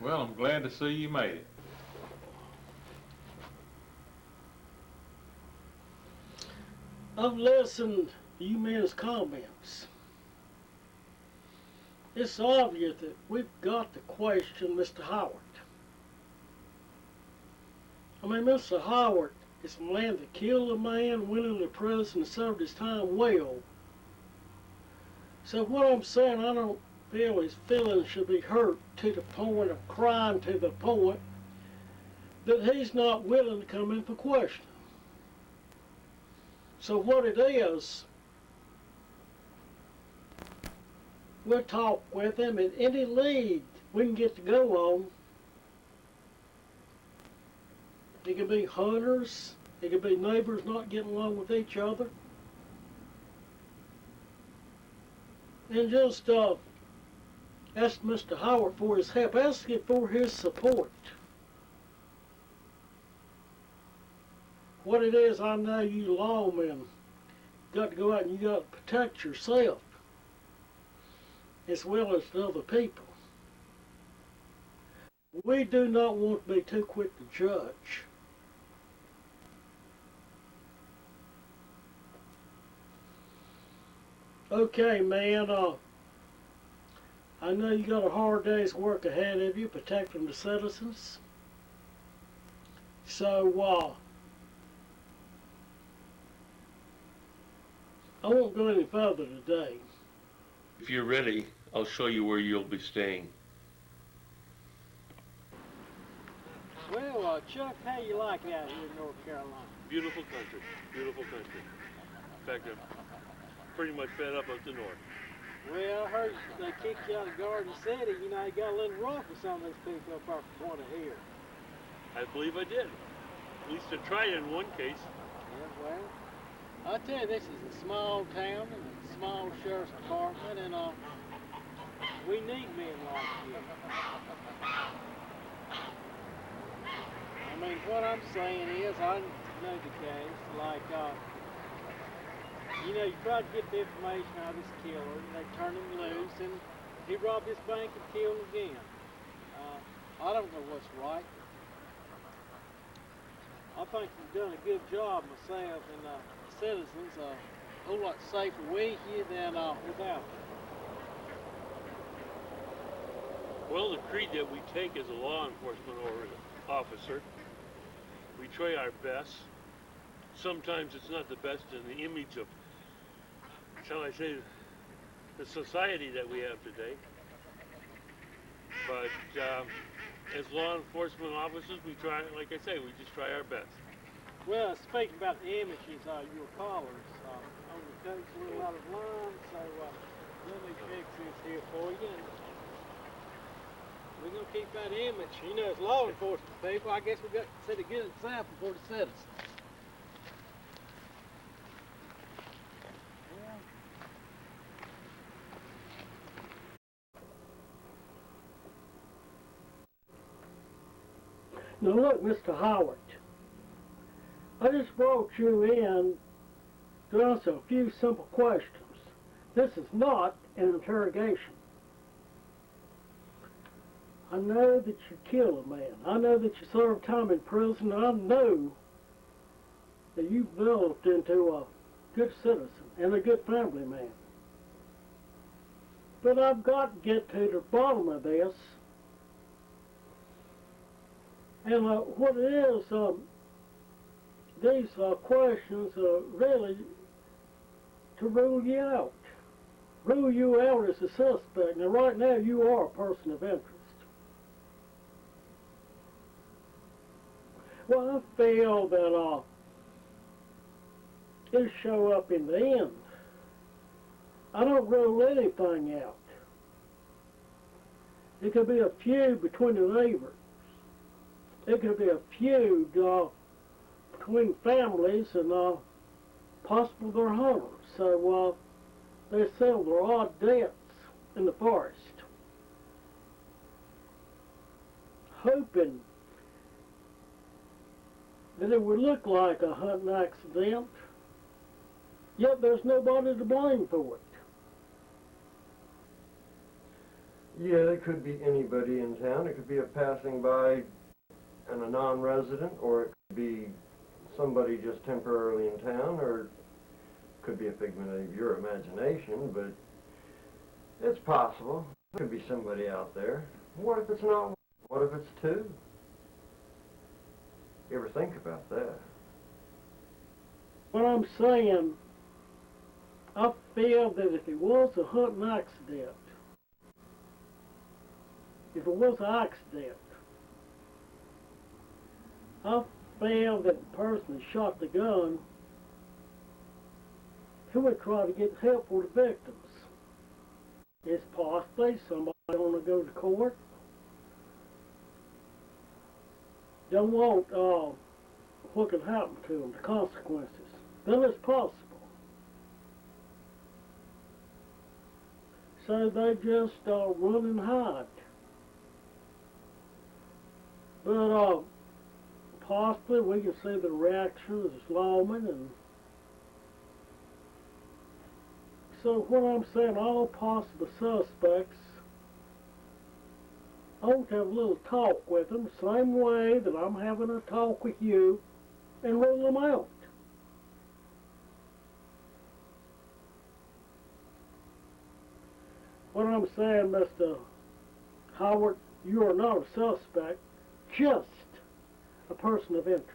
Well, I'm glad to see you made it. I've listened to you men's comments. It's obvious that we've got to question Mr. Howard. I mean, Mr. Howard is a man that killed a man, went into prison, and served his time well. So what I'm saying, I don't feel his feelings should be hurt to the point of crying to the point that he's not willing to come in for questioning. So what it is, we'll talk with him, and any lead we can get to go on. It could be hunters, it could be neighbors not getting along with each other. And just ask Mr. Howard for his help, ask him for his support. What it is, I know you lawmen got to go out and you got to protect yourself as well as the other people. We do not want to be too quick to judge. Okay, man, I know you got a hard day's work ahead of you protecting the citizens. So, I won't go any further today. If you're ready, I'll show you where you'll be staying. Well, Chuck, how you like it out here in North Carolina? Beautiful country, beautiful country. In fact, I'm pretty much fed up the north. Well, I heard they kicked you out of Garden City. You know, you got a little rough with some of those people up there from what I hear. I believe I did. At least I tried in one case. Yeah, well, I'll tell you, this is a small town and a small sheriff's department, and we need men like you. I mean, what I'm saying is, I know the case, like, you know, you try to get the information out of this killer, and they turn him loose, and he robbed this bank and killed him again. I don't know what's right. I think you've done a good job myself, and the citizens are a whole lot safer with you than without you. Well, the creed that we take as a law enforcement officer, we try our best. Sometimes it's not the best in the image of, shall I say, the society that we have today. But as law enforcement officers, we try, like I say, we just try our best. Well, speaking about the images, your callers on the coach a little out of line, so let me fix this here for you. And we're going to keep that image. You know, as law enforcement people, I guess we've got to set a good example for the citizens. Now look, Mr. Howard, I just brought you in to answer a few simple questions. This is not an interrogation. I know that you killed a man. I know that you served time in prison. I know that you've developed into a good citizen and a good family man. But I've got to get to the bottom of this. And what it is, these questions are really to rule you out. Rule you out as a suspect. Now right now you are a person of interest. Well, I feel that it'll show up in the end. I don't rule anything out. It could be a feud between the neighbors. It could be a feud between families and possibly their hunters. So they sell their odd deaths in the forest. Hoping that it would look like a hunting accident, yet there's nobody to blame for it. Yeah, it could be anybody in town. It could be a passing by and a non-resident, or it could be somebody just temporarily in town, or it could be a figment of your imagination, but it's possible. It could be somebody out there. What if it's not one? What if it's two? You ever think about that? What I'm saying, I feel that if it was a hunting accident, if it was an accident, I feel that the person that shot the gun, he would try to get help for the victims. It's possibly somebody want to go to court, don't want what can happen to them, the consequences. Then it's possible. So they just run and hide. But possibly we can see the reaction of this lawman, and so what I'm saying, all possible suspects, I want to have a little talk with them, same way that I'm having a talk with you, and rule them out. What I'm saying, Mr. Howard, you are not a suspect, just a person of interest.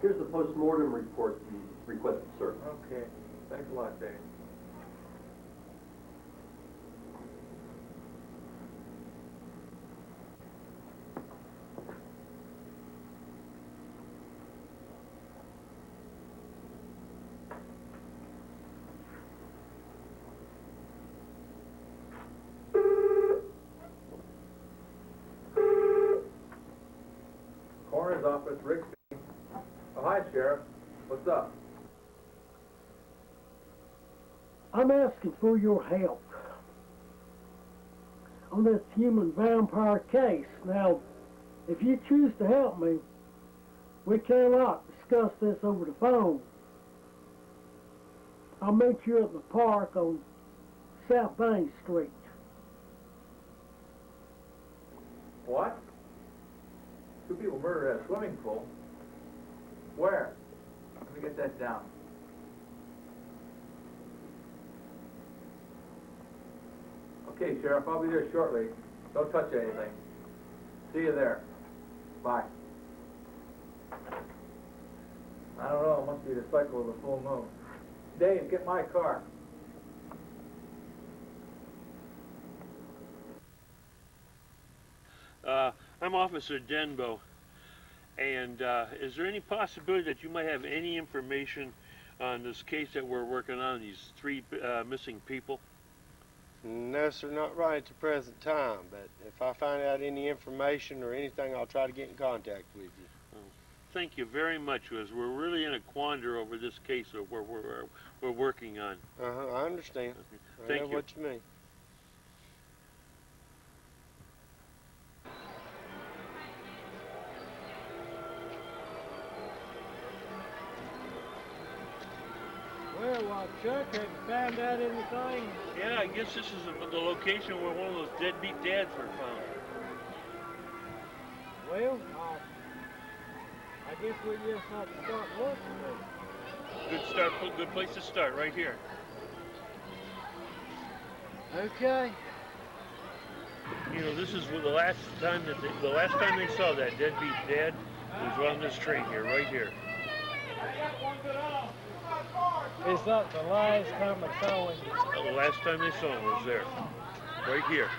Here's the post-mortem report you requested, sir. Okay, thanks a lot, Dave. Coroner's office, Rick. Oh, hi, Sheriff. What's up? I'm asking for your help on this human vampire case. Now, if you choose to help me, we cannot discuss this over the phone. I'll meet you at the park on South Main Street. What? Two people murdered at a swimming pool? Where? Let me get that down. Okay, Sheriff, I'll be there shortly. Don't touch anything. See you there. Bye. I don't know, it must be the cycle of the full moon. Dave, get my car. I'm Officer Denbo, and is there any possibility that you might have any information on this case that we're working on, these three missing people? No, sir, not right at the present time, but if I find out any information or anything, I'll try to get in contact with you. Thank you very much, because we're really in a quandary over this case that we're working on. I understand. Okay. I know what you mean. Well, Chuck, have you found out anything? Yeah, I guess this is the location where one of those deadbeat dads were found. Well, I guess we just have to start looking. Good place to start, right here. Okay. You know, this is the last time they saw that deadbeat dad was on this train here, right here. Is that the last time I saw him? The last time they saw him was there, right here.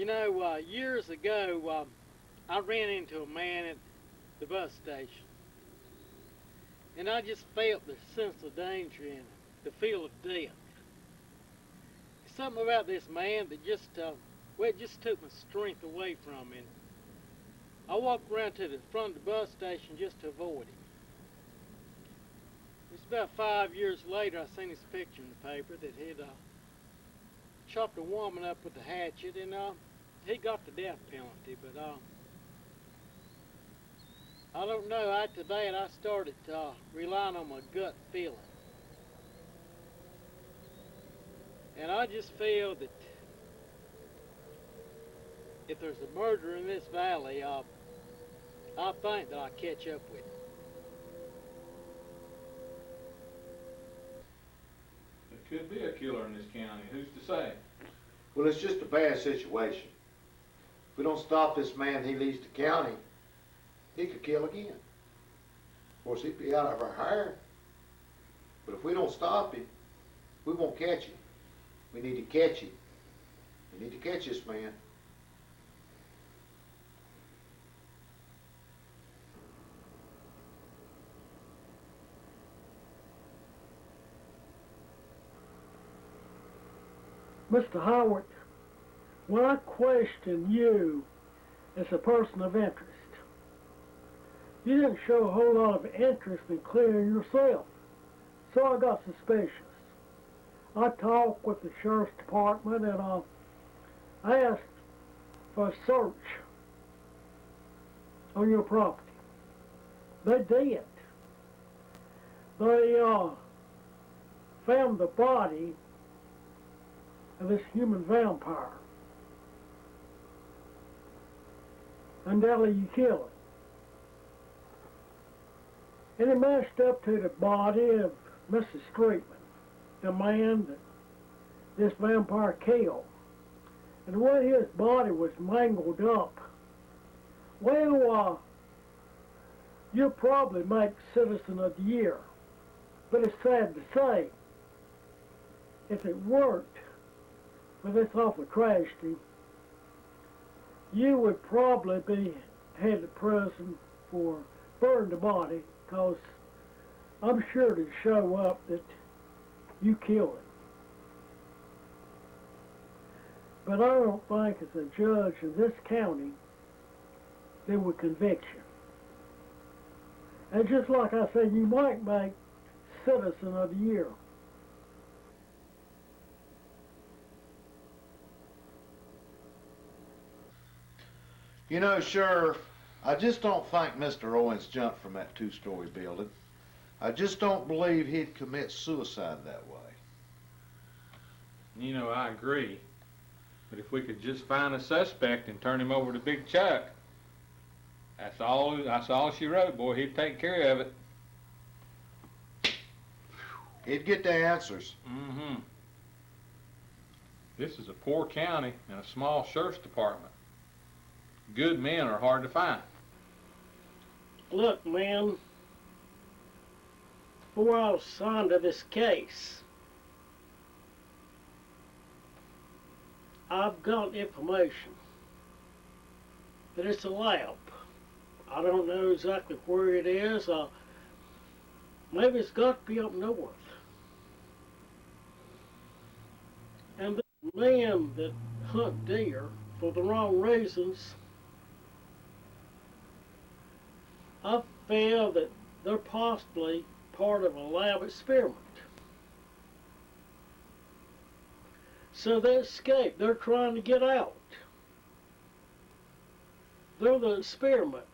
You know, years ago, I ran into a man at the bus station, and I just felt the sense of danger in it, the feel of death. Something about this man that just, well, it just took my strength away from me. I walked around to the front of the bus station just to avoid him. It's about 5 years later, I seen his picture in the paper that he'd chopped a woman up with a hatchet, and he got the death penalty. But I don't know. After that, I started relying on my gut feeling, and I just feel that if there's a murder in this valley, I think that I'll catch up with it. There could be a killer in this county. Who's to say? Well, it's just a bad situation. If we don't stop this man, he leaves the county, he could kill again. Of course, he'd be out of our hair. But if we don't stop him, we won't catch him. We need to catch him. We need to catch this man. Mr. Howard, when I question you as a person of interest, you didn't show a whole lot of interest in clearing yourself, so I got suspicious. I talked with the sheriff's department and I asked for a search on your property. They did. They found the body of this human vampire. Undoubtedly you killed it. And it matched up to the body of Mrs. Streetman, the man that this vampire killed. And the way his body was mangled up, well, you'll probably make Citizen of the Year. But it's sad to say, if it weren't for this awful tragedy, you would probably be headed to prison for burning the body, because I'm sure to show up that you killed it. But I don't think as a judge in this county they would convict you. And just like I said, you might make Citizen of the Year. You know, Sheriff, I just don't think Mr. Owens jumped from that two-story building. I just don't believe he'd commit suicide that way. You know, I agree. But if we could just find a suspect and turn him over to Big Chuck, that's all she wrote, boy. He'd take care of it. He'd get the answers. Mm-hmm. This is a poor county and a small sheriff's department. Good men are hard to find. Look, man, before I was assigned to this case, I've got information that it's a lab. I don't know exactly where it is. Maybe it's got to be up north. And the men that hunt deer for the wrong reasons, I feel that they're possibly part of a lab experiment. So they escape. They're trying to get out. They're the experiment.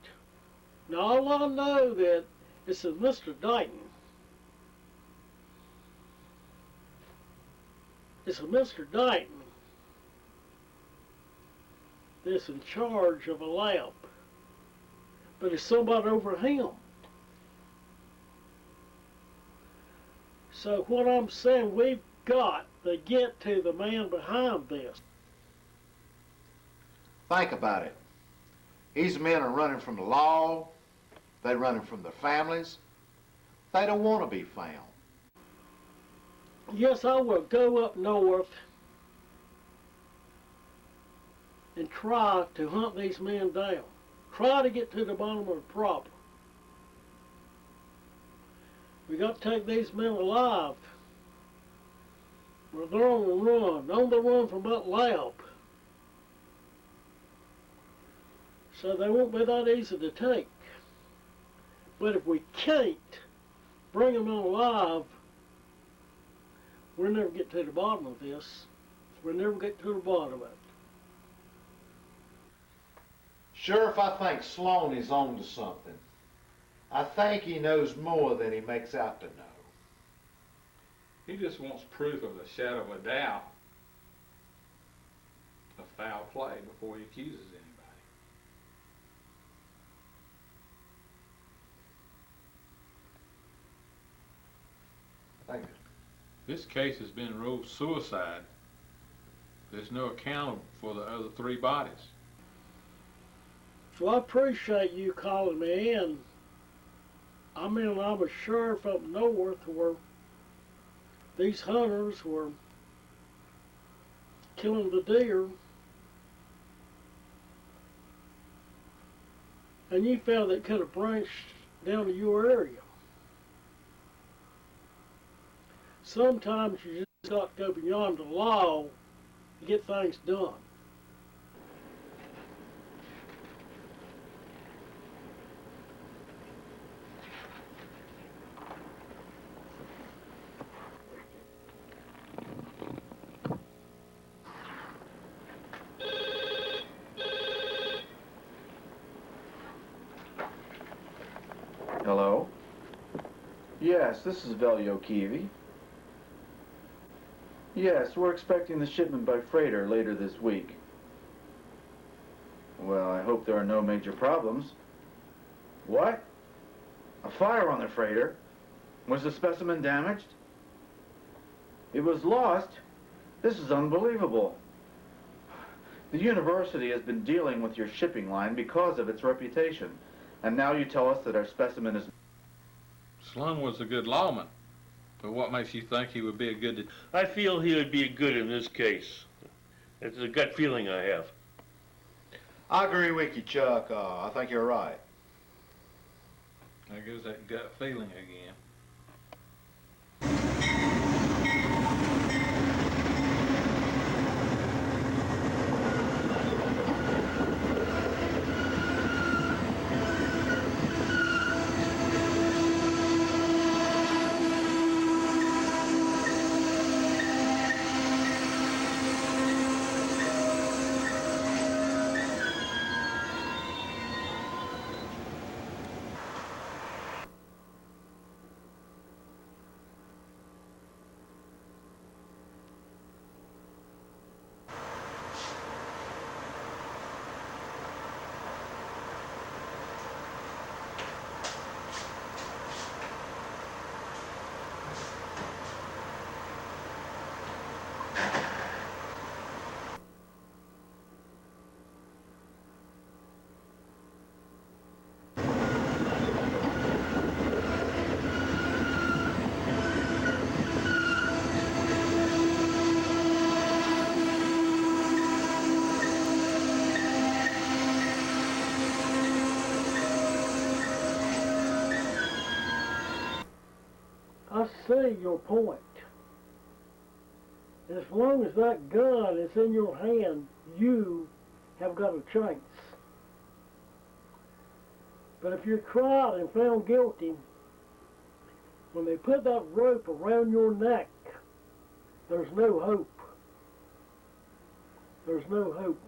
Now all I know that it's a Mr. Dighton. It's a Mr. Dighton that's in charge of a lab. But it's somebody over him. So what I'm saying, we've got to get to the man behind this. Think about it. These men are running from the law. They're running from their families. They don't want to be found. Yes, I will go up north and try to hunt these men down. Try to get to the bottom of the problem. We got to take these men alive. Well, they're on the run from that lab. So they won't be that easy to take. But if we can't bring them alive, we'll never get to the bottom of this. We'll never get to the bottom of it. Sheriff, I think Sloan is on to something. I think he knows more than he makes out to know. He just wants proof of a shadow of a doubt of foul play before he accuses anybody. Thank you. This case has been ruled suicide. There's no account for the other 3 bodies. So I appreciate you calling me in. I mean, I'm a sheriff up north where these hunters were killing the deer. And you felt it could have branched down to your area. Sometimes you just got to go beyond the law to get things done. Hello? Yes, this is Velio Kiwi. Yes, we're expecting the shipment by freighter later this week. Well, I hope there are no major problems. What? A fire on the freighter? Was the specimen damaged? It was lost? This is unbelievable. The university has been dealing with your shipping line because of its reputation. And now you tell us that our specimen is... Sloan was a good lawman, but what makes you think he would be a good... I feel he would be good in this case. It's a gut feeling I have. I agree with you, Chuck. I think you're right. There goes that gut feeling again. I see your point. As long as that gun is in your hand, you have got a chance. But if you're tried and found guilty, when they put that rope around your neck, there's no hope. There's no hope.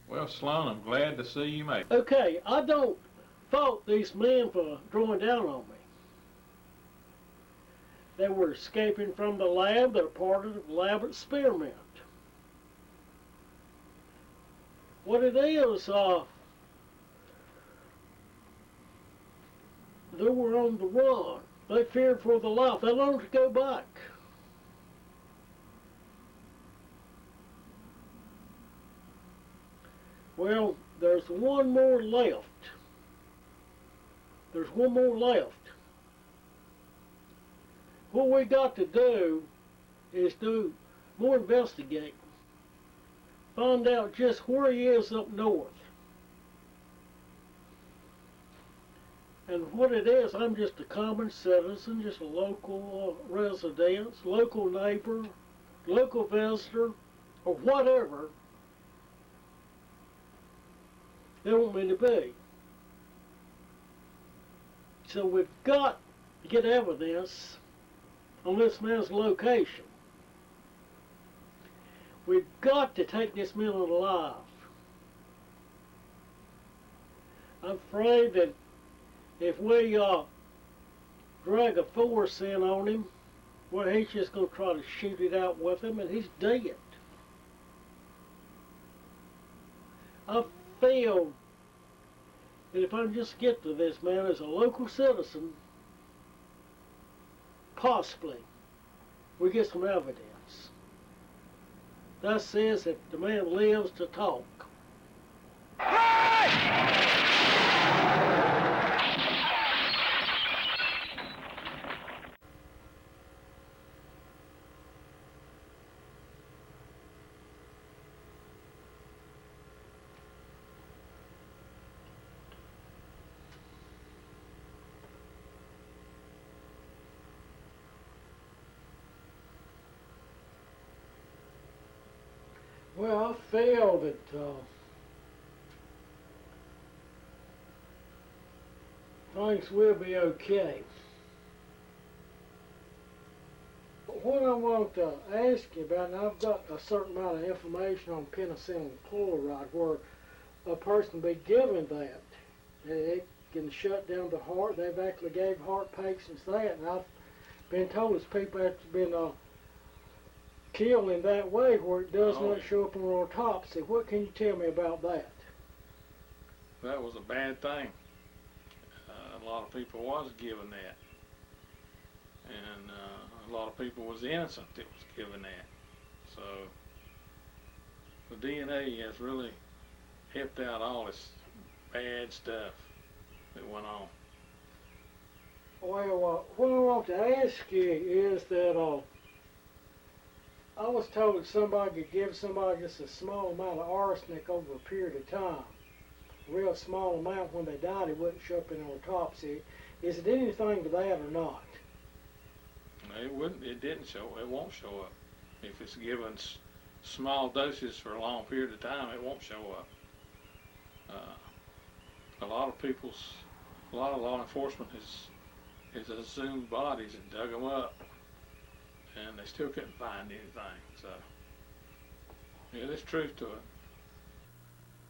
Well, Sloan, I'm glad to see you make it. Okay, I don't fault these men for drawing down on me. They were escaping from the lab. They're part of the lab experiment. What it is, they were on the run. They feared for their life. They learned to go back. Well, there's one more left. There's one more left. What we got to do is do more investigating. Find out just where he is up north. And what it is, I'm just a common citizen, just a local resident, local neighbor, local visitor, or whatever they want me to be. So we've got to get evidence on this man's location. We've got to take this man alive. I'm afraid that if we drag a force in on him, well, he's just going to try to shoot it out with him, and he's dead. I feel that if I just get to this man as a local citizen, possibly we get some evidence. That says if the man lives to talk. Well, I feel that things will be okay. But what I want to ask you about, and I've got a certain amount of information on penicillin chloride, where a person be given that, it can shut down the heart. They've actually gave heart patients that, and I've been told there's people that's been killed in that way where it does not show up on autopsy. What can you tell me about that? That was a bad thing. A lot of people was given that. And a lot of people was innocent that was given that. So the DNA has really helped out all this bad stuff that went on. Well, what I want to ask you is that I was told that somebody could give somebody just a small amount of arsenic over a period of time. A real small amount. When they died, it wouldn't show up in autopsy. Is it anything to that or not? It wouldn't. It didn't show. It won't show up. If it's given small doses for a long period of time, it won't show up. A lot of law enforcement has assumed bodies and dug them up, and they still couldn't find anything. So, yeah, there's truth to it.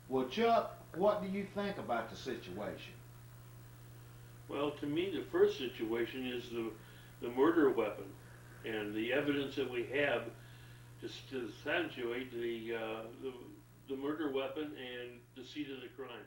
Well, Chuck, what do you think about the situation? Well, to me, the first situation is the murder weapon, and the evidence that we have to substantiate the murder weapon and the seat of the crime.